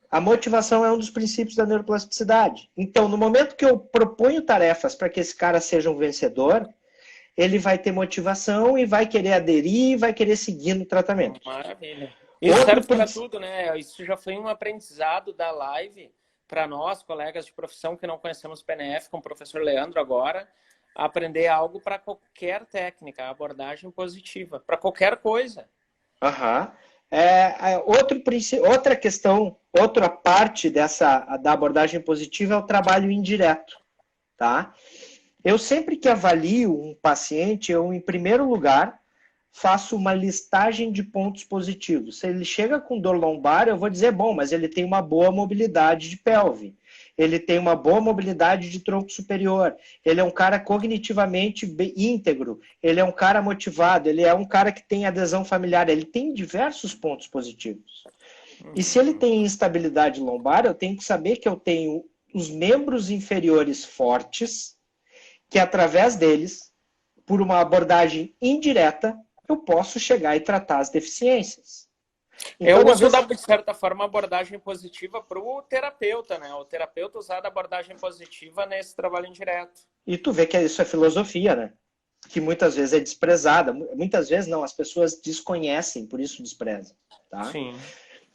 A motivação é um dos princípios da neuroplasticidade. Então, no momento que eu proponho tarefas para que esse cara seja um vencedor, ele vai ter motivação e vai querer aderir e vai querer seguir no tratamento. Maravilha. Isso serve para tudo, né? Isso já foi um aprendizado da live para nós, colegas de profissão que não conhecemos PNF, com o professor Leandro agora, aprender algo para qualquer técnica, abordagem positiva, para qualquer coisa. Aham. Outra questão, outra parte da abordagem positiva é o trabalho indireto, tá? Eu sempre que avalio um paciente, eu, em primeiro lugar, faço uma listagem de pontos positivos. Se ele chega com dor lombar, eu vou dizer, bom, mas ele tem uma boa mobilidade de pelve. Ele tem uma boa mobilidade de tronco superior. Ele é um cara cognitivamente íntegro. Ele é um cara motivado. Ele é um cara que tem adesão familiar. Ele tem diversos pontos positivos. E se ele tem instabilidade lombar, eu tenho que saber que eu tenho os membros inferiores fortes, que através deles, por uma abordagem indireta, eu posso chegar e tratar as deficiências. Então, eu uso, de certa forma, a abordagem positiva para o terapeuta, né? O terapeuta usar a abordagem positiva nesse trabalho indireto. E tu vê que isso é filosofia, né? Que muitas vezes é desprezada. Muitas vezes não, as pessoas desconhecem, por isso desprezam. Tá? Sim.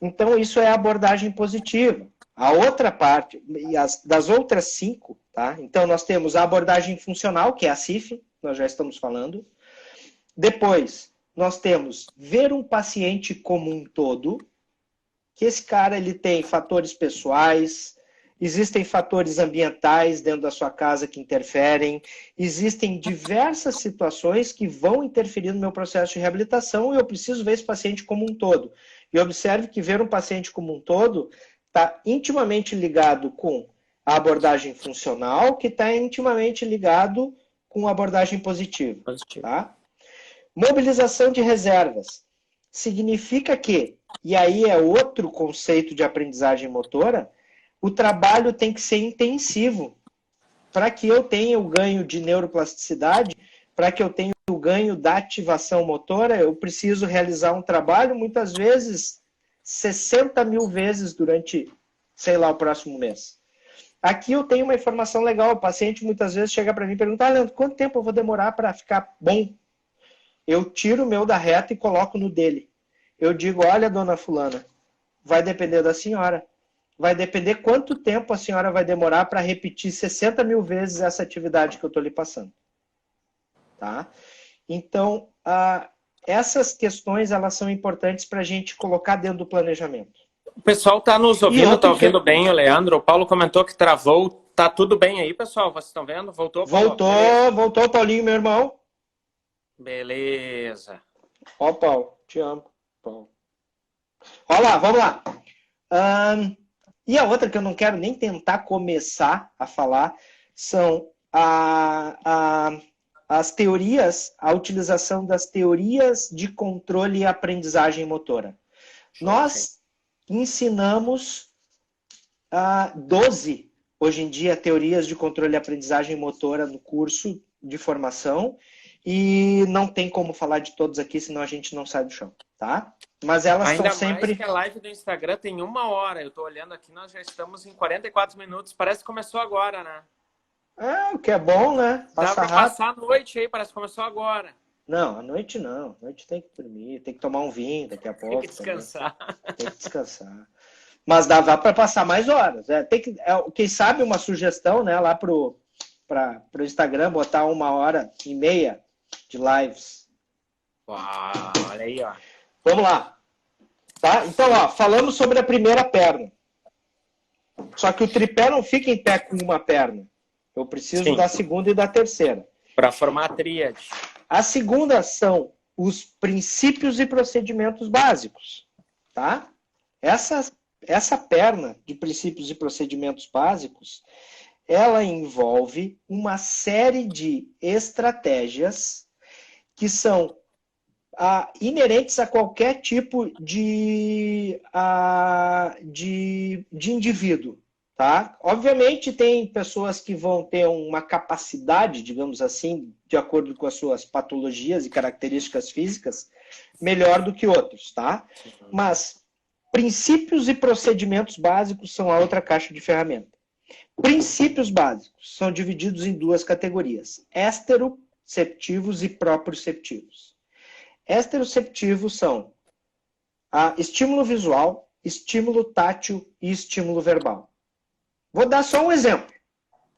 Então, isso é a abordagem positiva. A outra parte, e das outras 5, tá? Então, nós temos a abordagem funcional, que é a CIF, nós já estamos falando. Depois, nós temos ver um paciente como um todo, que esse cara ele tem fatores pessoais, existem fatores ambientais dentro da sua casa que interferem, existem diversas situações que vão interferir no meu processo de reabilitação e eu preciso ver esse paciente como um todo. E observe que ver um paciente como um todo está intimamente ligado com a abordagem funcional, que está intimamente ligado com a abordagem positiva. Tá? Mobilização de reservas. Significa que, e aí é outro conceito de aprendizagem motora, o trabalho tem que ser intensivo. Para que eu tenha o ganho de neuroplasticidade, para que eu tenha o ganho da ativação motora, eu preciso realizar um trabalho, muitas vezes, 60 mil vezes durante, sei lá, o próximo mês. Aqui eu tenho uma informação legal. O paciente muitas vezes chega para mim e pergunta: Leandro, quanto tempo eu vou demorar para ficar bom? Eu tiro o meu da reta e coloco no dele. Eu digo: olha, dona fulana, vai depender da senhora. Vai depender quanto tempo a senhora vai demorar para repetir 60 mil vezes essa atividade que eu estou lhe passando. Tá? Então, essas questões elas são importantes para a gente colocar dentro do planejamento. O pessoal está nos ouvindo, está ouvindo bem o Leandro. O Paulo comentou que travou. Tá tudo bem aí, pessoal? Vocês estão vendo? Voltou, Paulo? Voltou, Paulinho, meu irmão. Beleza. Ó, Paulo, te amo, Paulo. Olha lá, vamos lá. E a outra que eu não quero nem tentar começar a falar são as teorias, a utilização das teorias de controle e aprendizagem motora. Nós ensinamos 12, hoje em dia, teorias de controle e aprendizagem motora no curso de formação e não tem como falar de todos aqui, senão a gente não sai do chão, tá? Mas elas ainda são sempre... mais que a live do Instagram tem 1 hora. Eu tô olhando aqui, nós já estamos em 44 minutos. Parece que começou agora, né? O que é bom, né? Dá pra passar a noite aí, parece que começou agora. Não, à noite não. À noite tem que dormir, tem que tomar um vinho daqui a pouco. Tem que descansar. Tem que descansar. Mas dá para passar mais horas. Quem sabe uma sugestão, né, lá pro Instagram, botar 1h30 de lives. Uau, olha aí, ó. Vamos lá. Tá? Então, ó, falamos sobre a primeira perna. Só que o tripé não fica em pé com uma perna. Eu preciso da segunda e da terceira. Para formar a tríade. A segunda são os princípios e procedimentos básicos. Tá? Essa perna de princípios e procedimentos básicos, ela envolve uma série de estratégias que são inerentes a qualquer tipo de indivíduo. Tá? Obviamente, tem pessoas que vão ter uma capacidade, digamos assim, de acordo com as suas patologias e características físicas, melhor do que outros. Tá? Mas princípios e procedimentos básicos são a outra caixa de ferramenta. Princípios básicos são divididos em 2 categorias: esteroceptivos e proprioceptivos. Esteroceptivos são estímulo visual, estímulo tátil e estímulo verbal. Vou dar só um exemplo,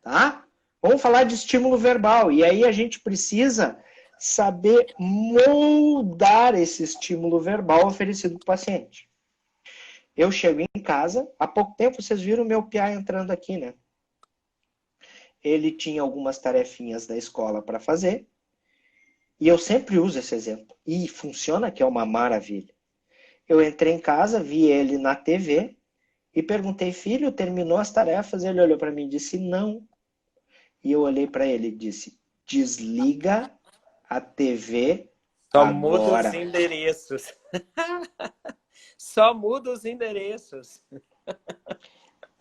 tá? Vamos falar de estímulo verbal, e aí a gente precisa saber moldar esse estímulo verbal oferecido para o paciente. Eu chego em casa, há pouco tempo vocês viram o meu piá entrando aqui, né? Ele tinha algumas tarefinhas da escola para fazer, e eu sempre uso esse exemplo. E funciona, que é uma maravilha. Eu entrei em casa, vi ele na TV e perguntei: filho, terminou as tarefas? Ele olhou para mim e disse: não. E eu olhei para ele e disse: desliga a TV Só agora. Muda os endereços. Só muda os endereços.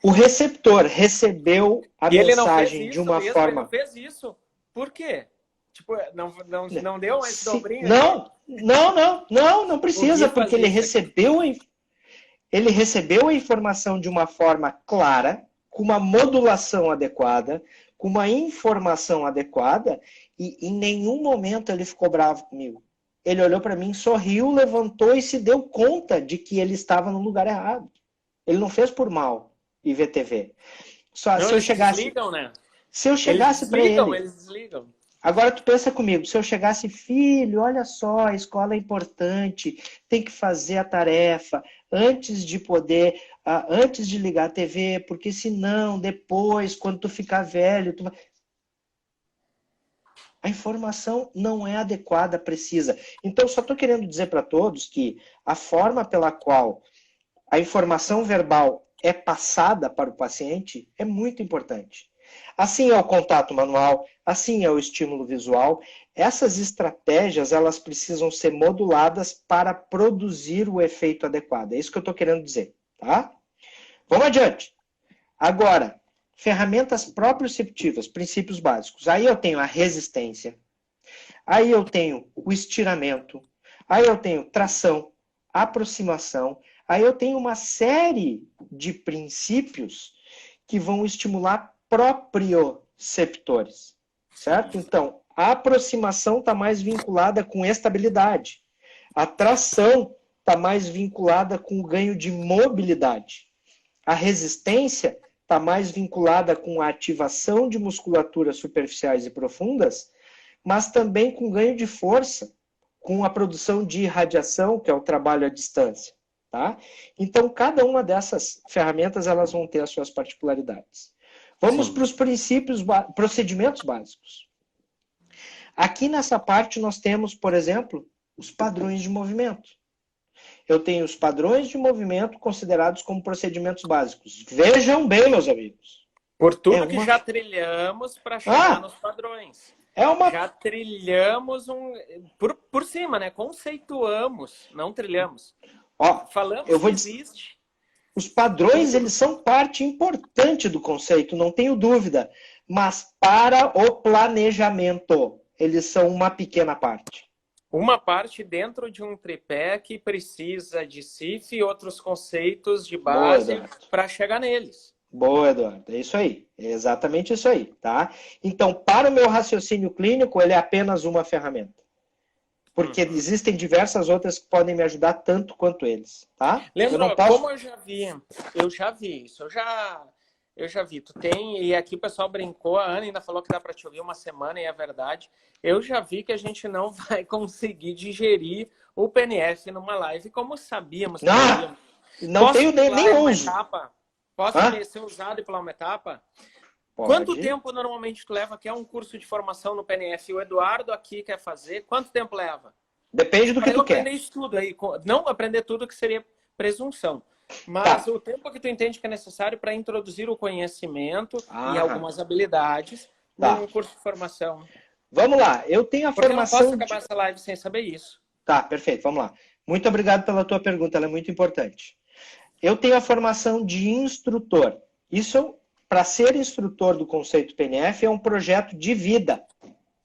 O receptor recebeu a mensagem de uma forma... Ele não fez isso. Por quê? Tipo, não deu esse dobrinho? Não precisa, porque ele recebeu a informação de uma forma clara, com uma modulação adequada, com uma informação adequada, e em nenhum momento ele ficou bravo comigo. Ele olhou para mim, sorriu, levantou e se deu conta de que ele estava no lugar errado. Ele não fez por mal. IVTV. Só Não, se eu eles chegasse, desligam, né? se eu chegasse para ele, Eles desligam. agora tu pensa comigo, se eu chegasse, filho, olha só, a escola é importante, tem que fazer a tarefa antes de poder, antes de ligar a TV, porque senão depois, quando tu ficar velho, tu vai... A informação não é adequada, precisa. Então, só estou querendo dizer para todos que a forma pela qual a informação verbal é passada para o paciente é muito importante. Assim é o contato manual, assim é o estímulo visual. Essas estratégias, elas precisam ser moduladas para produzir o efeito adequado. É isso que eu estou querendo dizer, tá? Vamos adiante. Agora, ferramentas proprioceptivas, princípios básicos. Aí eu tenho a resistência, aí eu tenho o estiramento, aí eu tenho tração, aproximação, aí eu tenho uma série de princípios que vão estimular proprioceptores, certo? Então, a aproximação está mais vinculada com estabilidade. A tração está mais vinculada com o ganho de mobilidade. A resistência está mais vinculada com a ativação de musculaturas superficiais e profundas, mas também com ganho de força, com a produção de irradiação, que é o trabalho à distância. Tá? Então, cada uma dessas ferramentas elas vão ter as suas particularidades. Vamos para os procedimentos básicos. Aqui nessa parte nós temos, por exemplo, os padrões de movimento. Eu tenho os padrões de movimento considerados como procedimentos básicos. Vejam bem, meus amigos. Por tudo que já trilhamos para chegar nos padrões. Já trilhamos por cima, né? Conceituamos, não trilhamos. Falamos que existe. Os padrões, eles são parte importante do conceito, não tenho dúvida. Mas para o planejamento, eles são uma pequena parte. Uma parte dentro de um tripé que precisa de CIF e outros conceitos de base para chegar neles. Boa, Eduardo. É isso aí. É exatamente isso aí, tá? Então, para o meu raciocínio clínico, ele é apenas uma ferramenta. Porque existem diversas outras que podem me ajudar tanto quanto eles, tá? Lembra, como eu já vi isso, eu já vi. Tu tem, e aqui o pessoal brincou, a Ana ainda falou que dá para te ouvir uma semana, e é verdade. Eu já vi que a gente não vai conseguir digerir o PNF numa live como sabíamos. Não tenho nem uso. Posso ser usado e pular uma etapa? Quanto tempo normalmente tu leva? Que é um curso de formação no PNF. O Eduardo aqui quer fazer. Quanto tempo leva? Depende do que tu quer. Aprender isso tudo aí. Não aprender tudo que seria presunção. Mas o tempo que tu entende que é necessário para introduzir o conhecimento e algumas habilidades num curso de formação. Vamos lá. Eu tenho a formação... Eu não posso acabar essa live sem saber isso. Tá, perfeito. Vamos lá. Muito obrigado pela tua pergunta. Ela é muito importante. Eu tenho a formação de instrutor. Isso, para ser instrutor do conceito PNF, é um projeto de vida.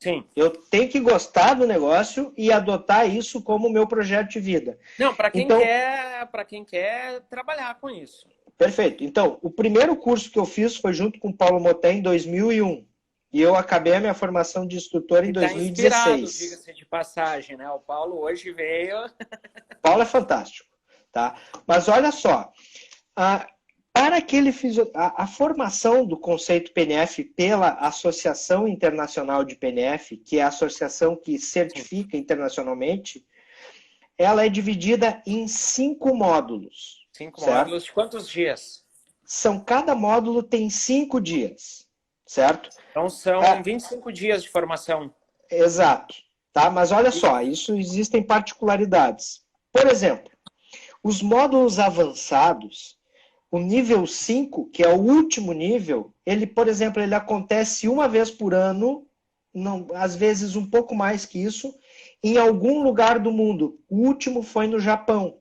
Sim. Eu tenho que gostar do negócio e adotar isso como meu projeto de vida. Não, para quem quer trabalhar com isso. Perfeito. Então, o primeiro curso que eu fiz foi junto com o Paulo Moté em 2001. E eu acabei a minha formação de instrutor em 2016. Inspirado, diga-se de passagem, né? O Paulo hoje veio... Paulo é fantástico. Tá? Mas olha só, para que ele fiz a formação do conceito PNF pela Associação Internacional de PNF, que é a associação que certifica internacionalmente, ela é dividida em 5 módulos. 5 módulos de quantos dias? Cada módulo tem 5 dias, certo? Então são 25 dias de formação. Exato. Tá? Mas olha só, isso existem particularidades. Por exemplo, os módulos avançados, o nível 5, que é o último nível, ele, por exemplo, ele acontece uma vez por ano, não, às vezes um pouco mais que isso, em algum lugar do mundo. O último foi no Japão.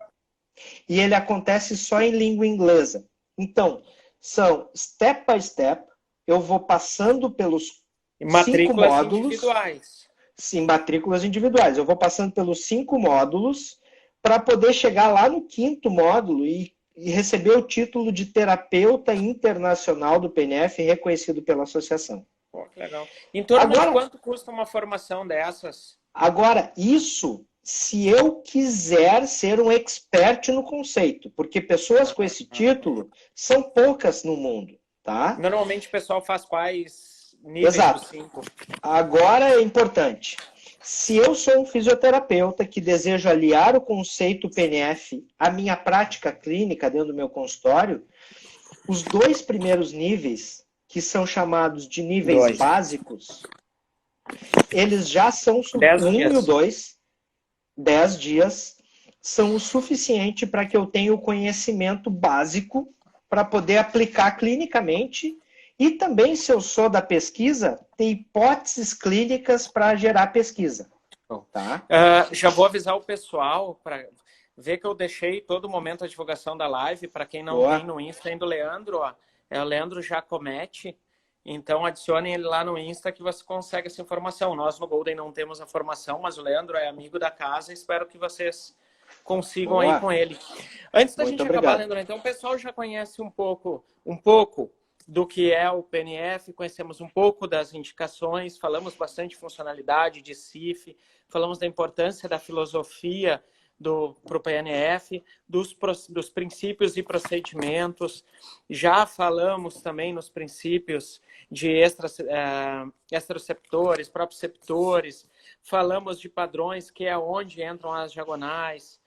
E ele acontece só em língua inglesa. Então, são step by step, eu vou passando pelos 5 módulos. Individuais. Sim, matrículas individuais. Eu vou passando pelos 5 módulos para poder chegar lá no 5º módulo e receber o título de terapeuta internacional do PNF, reconhecido pela associação. Pô, que legal. Em torno de quanto custa uma formação dessas? Agora, isso se eu quiser ser um expert no conceito, porque pessoas com esse título são poucas no mundo, tá? Normalmente o pessoal faz quais níveis Exato. dos 5? Agora é importante. Se eu sou um fisioterapeuta que desejo aliar o conceito PNF à minha prática clínica dentro do meu consultório, os 2 primeiros níveis, que são chamados de níveis básicos, eles já são... 10 1 dias. e o 2, 10 dias, são o suficiente para que eu tenha o conhecimento básico para poder aplicar clinicamente e também, se eu sou da pesquisa, ter hipóteses clínicas para gerar pesquisa. Tá? Já vou avisar o pessoal para ver que eu deixei todo momento a divulgação da live. Para quem não tem no Insta ainda, o Leandro, ó, é o Leandro Jacomete. Então, adicionem ele lá no Insta que você consegue essa informação. Nós no Golden não temos a formação, mas o Leandro é amigo da casa. Espero que vocês consigam aí com ele. Antes da gente acabar, Leandro, então o pessoal já conhece um pouco do que é o PNF, conhecemos um pouco das indicações, falamos bastante de funcionalidade, de CIF, falamos da importância da filosofia para o PNF, dos princípios e procedimentos, já falamos também nos princípios de extraceptores, proprioceptores, falamos de padrões, que é onde entram as diagonais.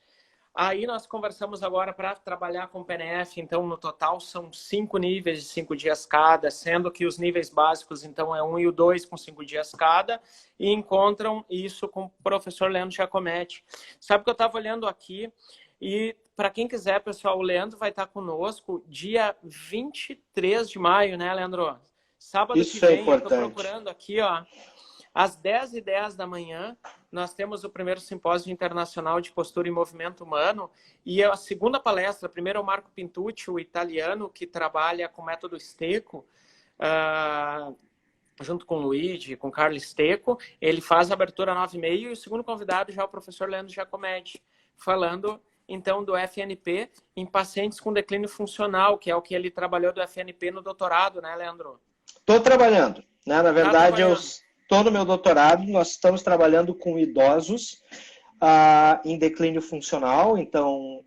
Aí nós conversamos agora para trabalhar com o PNF, então no total são 5 níveis de 5 dias cada, sendo que os níveis básicos então é 1 e o 2 com 5 dias cada, e encontram isso com o professor Leandro Giacometti. Sabe que eu estava olhando aqui, e para quem quiser, pessoal, o Leandro vai estar conosco dia 23 de maio, né, Leandro? Sábado isso que vem, é importante. eu estou procurando aqui, ó. Às 10h10 da manhã, nós temos o primeiro simpósio internacional de postura e movimento humano. E a segunda palestra, primeiro é o Marco Pintucci, o italiano, que trabalha com o método Stecco, junto com o Luigi, com o Carlo Stecco. Ele faz a abertura às 9h30 e o segundo convidado já é o professor Leandro Giacometti, falando então do FNP em pacientes com declínio funcional, que é o que ele trabalhou do FNP no doutorado, né, Leandro? Estou trabalhando, né? Na verdade, eu estou no meu doutorado, nós estamos trabalhando com idosos em declínio funcional, então,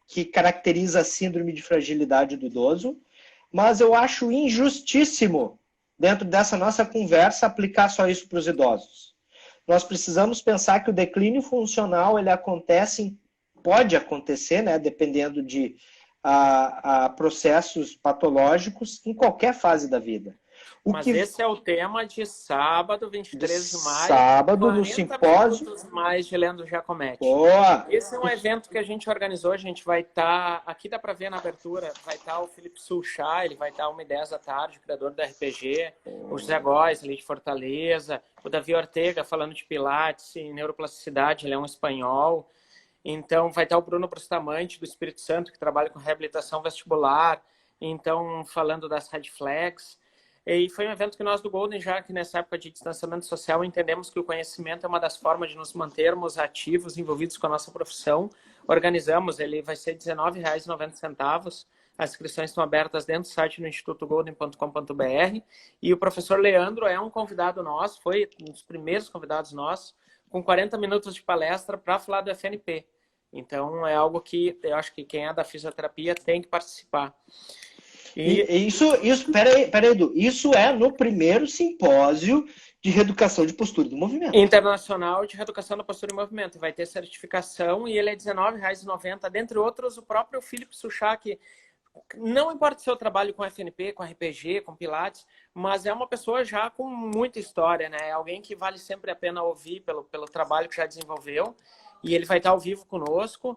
que caracteriza a síndrome de fragilidade do idoso, mas eu acho injustíssimo, dentro dessa nossa conversa, aplicar só isso para os idosos. Nós precisamos pensar que o declínio funcional, ele pode acontecer, né, dependendo de processos patológicos em qualquer fase da vida. Mas esse é o tema de sábado, 23 de maio. Sábado, no simpósio. Mais de Leandro Giacometti. Boa. Esse é um evento que a gente organizou. A gente vai estar... aqui dá para ver na abertura. Vai estar o Felipe Sulchá, ele vai estar 1h10 da tarde, criador da RPG. O José Góes, ali de Fortaleza. O Davi Ortega, falando de Pilates e neuroplasticidade. Ele é um espanhol. Então, vai estar o Bruno Bustamante, do Espírito Santo, que trabalha com reabilitação vestibular. Então, falando das red flags. E foi um evento que nós do Golden, já que nessa época de distanciamento social, entendemos que o conhecimento é uma das formas de nos mantermos ativos, envolvidos com a nossa profissão. Organizamos, ele vai ser R$19,90. As inscrições estão abertas dentro do site no institutogolden.com.br. E o professor Leandro é um convidado nosso, foi um dos primeiros convidados nossos, com 40 minutos de palestra para falar do FNP. Então, é algo que eu acho que quem é da fisioterapia tem que participar. Peraí, Edu, isso é no primeiro simpósio de reeducação de postura do movimento. Internacional de reeducação da postura e movimento. Vai ter certificação e ele é R$19,90. Dentre outros, o próprio Felipe Sulchá, que não importa o seu trabalho com FNP, com RPG, com Pilates, mas é uma pessoa já com muita história, né? É alguém que vale sempre a pena ouvir pelo trabalho que já desenvolveu. E ele vai estar ao vivo conosco.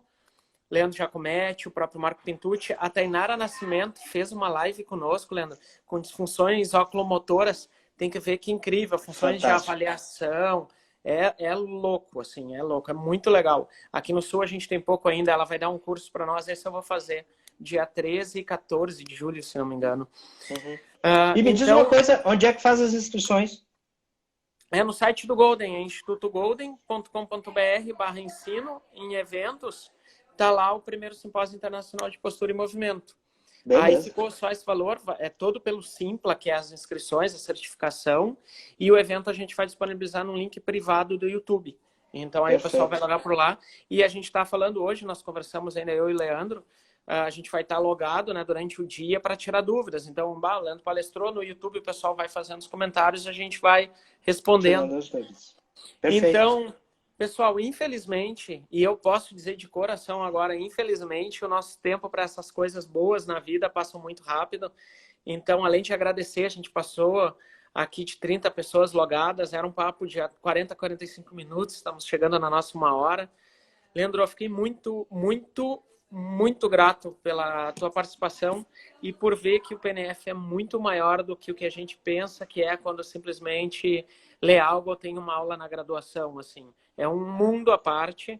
Leandro Giacometti, o próprio Marco Pintucci, a Tainara Nascimento fez uma live conosco, Leandro, com disfunções oculomotoras. Tem que ver que incrível, funções de avaliação. É louco, assim, é louco, é muito legal. Aqui no Sul a gente tem pouco ainda, ela vai dar um curso para nós, esse eu vou fazer dia 13 e 14 de julho, se não me engano. Uhum. E me diz uma coisa, onde é que faz as inscrições? É no site do Golden, é institutogolden.com.br/ensino em eventos. Está lá o primeiro simpósio internacional de postura e movimento. Beleza. Aí ficou só esse valor, é todo pelo Simpla, que é as inscrições, a certificação, e o evento a gente vai disponibilizar num link privado do YouTube. Então aí o pessoal vai Perfeito. logar por lá. E a gente está falando hoje, nós conversamos ainda, eu e o Leandro, a gente vai estar logado, né, durante o dia para tirar dúvidas. Então, o Leandro palestrou no YouTube, o pessoal vai fazendo os comentários e a gente vai respondendo. Tirando as dúvidas. Perfeito. Então, pessoal, infelizmente, e eu posso dizer de coração agora, infelizmente, o nosso tempo para essas coisas boas na vida passa muito rápido. Então, além de agradecer, a gente passou aqui de 30 pessoas logadas, era um papo de 40, 45 minutos, estamos chegando na nossa 1 hora. Leandro, eu fiquei muito grato pela tua participação e por ver que o PNF é muito maior do que o que a gente pensa que é quando simplesmente lê algo ou tem uma aula na graduação, assim. É um mundo à parte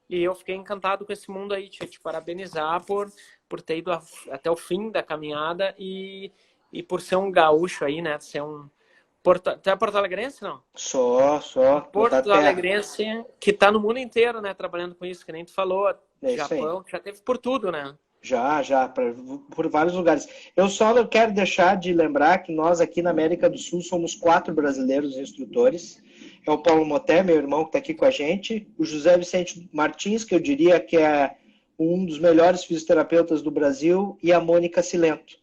e eu fiquei encantado com esse mundo aí, te parabenizar por ter ido até o fim da caminhada e por ser um gaúcho aí, né? Ser um... Tu é porto-alegrense, não? Só. Porto-alegrense que tá no mundo inteiro, né? Trabalhando com isso, que nem tu falou. É isso aí. Japão, já teve por tudo, né? Já, por vários lugares. Eu só não quero deixar de lembrar que nós aqui na América do Sul somos 4 brasileiros instrutores. É o Paulo Moté, meu irmão, que está aqui com a gente. O José Vicente Martins, que eu diria que é um dos melhores fisioterapeutas do Brasil. E a Mônica Silento.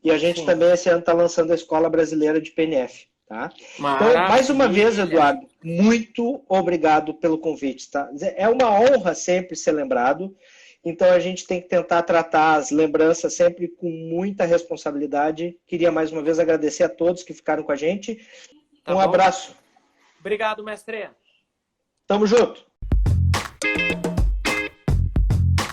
E a gente também esse ano está lançando a Escola Brasileira de PNF. Tá? Então, mais uma vez, Eduardo, muito obrigado pelo convite. Tá? É uma honra sempre ser lembrado. Então, a gente tem que tentar tratar as lembranças sempre com muita responsabilidade. Queria mais uma vez agradecer a todos que ficaram com a gente. Um abraço. Obrigado, mestre. Tamo junto.